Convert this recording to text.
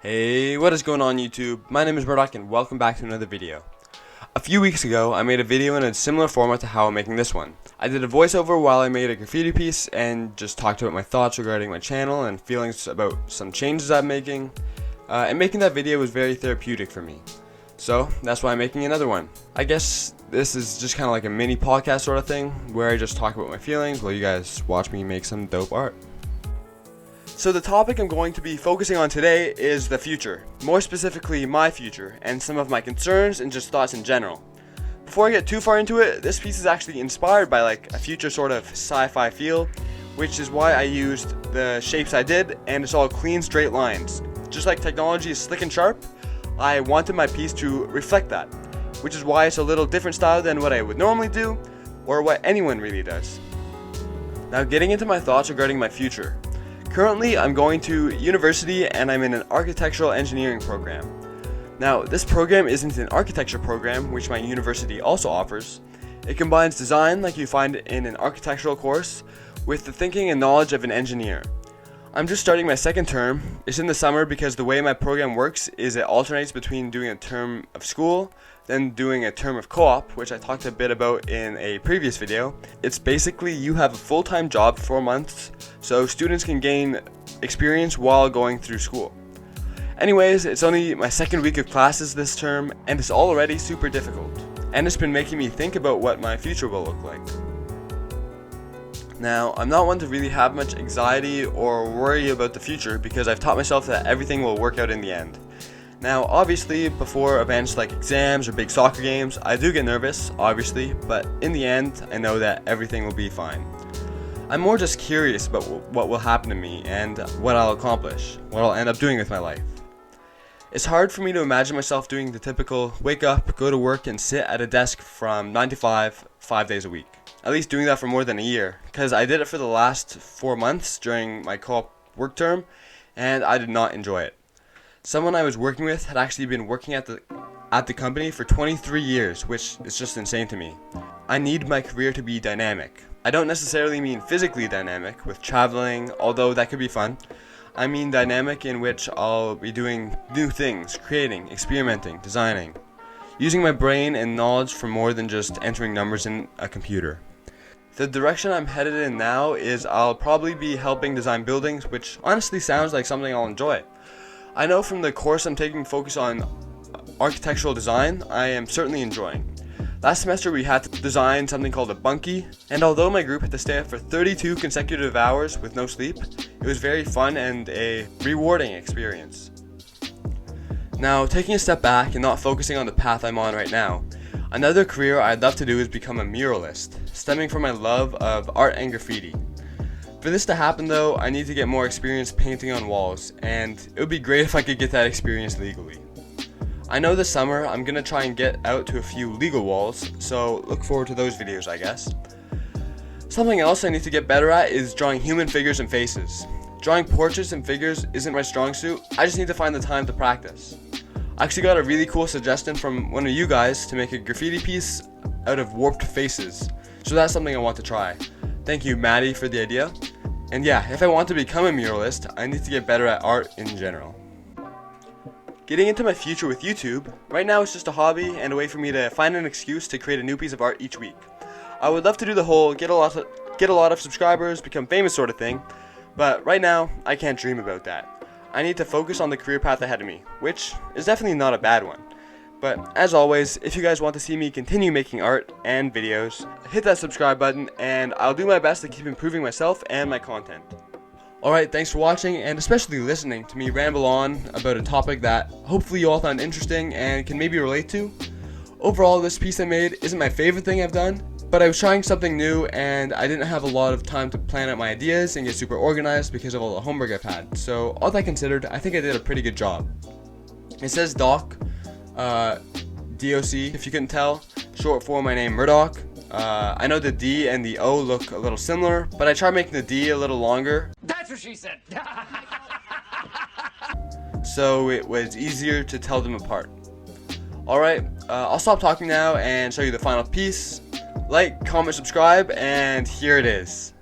Hey, what is going on YouTube? My name is Murdoch and welcome back to another video. A few weeks ago, I made a video in a similar format to how I'm making this one. I did a voiceover while I made a graffiti piece and just talked about my thoughts regarding my channel and feelings about some changes I'm making. And making that video was very therapeutic for me. So, that's why I'm making another one. I guess this is just kind of like a mini podcast sort of thing, where I just talk about my feelings while you guys watch me make some dope art. So the topic I'm going to be focusing on today is the future, more specifically my future, and some of my concerns and just thoughts in general. Before I get too far into it, this piece is actually inspired by like a future sort of sci-fi feel, which is why I used the shapes I did, and it's all clean straight lines. Just like technology is slick and sharp, I wanted my piece to reflect that, which is why it's a little different style than what I would normally do, or what anyone really does. Now getting into my thoughts regarding my future. Currently, I'm going to university and I'm in an architectural engineering program. Now, this program isn't an architecture program, which my university also offers. It combines design, like you find in an architectural course, with the thinking and knowledge of an engineer. I'm just starting my second term. It's in the summer because the way my program works is it alternates between doing a term of school, then doing a term of co-op, which I talked a bit about in a previous video. It's basically you have a full-time job for 4 months, so students can gain experience while going through school. Anyways, it's only my second week of classes this term, and it's already super difficult. And it's been making me think about what my future will look like. Now, I'm not one to really have much anxiety or worry about the future because I've taught myself that everything will work out in the end. Now, obviously, before events like exams or big soccer games, I do get nervous, obviously, but in the end, I know that everything will be fine. I'm more just curious about what will happen to me and what I'll accomplish, what I'll end up doing with my life. It's hard for me to imagine myself doing the typical wake up, go to work, and sit at a desk from 9 to 5 days a week. At least doing that for more than a year, because I did it for the last 4 months during my co-op work term, and I did not enjoy it. Someone I was working with had actually been working at the company for 23 years, which is just insane to me. I need my career to be dynamic. I don't necessarily mean physically dynamic with traveling, although that could be fun. I mean dynamic in which I'll be doing new things, creating, experimenting, designing, using my brain and knowledge for more than just entering numbers in a computer. The direction I'm headed in now is I'll probably be helping design buildings, which honestly sounds like something I'll enjoy. I know from the course I'm taking focus on architectural design, I am certainly enjoying. Last semester we had to design something called a bunkie, and although my group had to stay up for 32 consecutive hours with no sleep, it was very fun and a rewarding experience. Now, taking a step back and not focusing on the path I'm on right now, another career I'd love to do is become a muralist, stemming from my love of art and graffiti. For this to happen though, I need to get more experience painting on walls, and it would be great if I could get that experience legally. I know this summer I'm gonna try and get out to a few legal walls, so look forward to those videos I guess. Something else I need to get better at is drawing human figures and faces. Drawing portraits and figures isn't my strong suit, I just need to find the time to practice. I actually got a really cool suggestion from one of you guys to make a graffiti piece out of warped faces, so that's something I want to try. Thank you, Maddie, for the idea. And yeah, if I want to become a muralist, I need to get better at art in general. Getting into my future with YouTube, right now it's just a hobby and a way for me to find an excuse to create a new piece of art each week. I would love to do the whole get a lot of subscribers, become famous sort of thing, but right now, I can't dream about that. I need to focus on the career path ahead of me, which is definitely not a bad one. But as always, if you guys want to see me continue making art and videos, hit that subscribe button and I'll do my best to keep improving myself and my content. Alright, thanks for watching and especially listening to me ramble on about a topic that hopefully you all found interesting and can maybe relate to. Overall, this piece I made isn't my favorite thing I've done, but I was trying something new and I didn't have a lot of time to plan out my ideas and get super organized because of all the homework I've had. So all that considered, I think I did a pretty good job. It says Doc, D-O-C, if you couldn't tell, short for my name Murdoch. I know the D and the O look a little similar, but I tried making the D a little longer. That's what she said! So it was easier to tell them apart. Alright, I'll stop talking now and show you the final piece. Like, comment, subscribe, and here it is.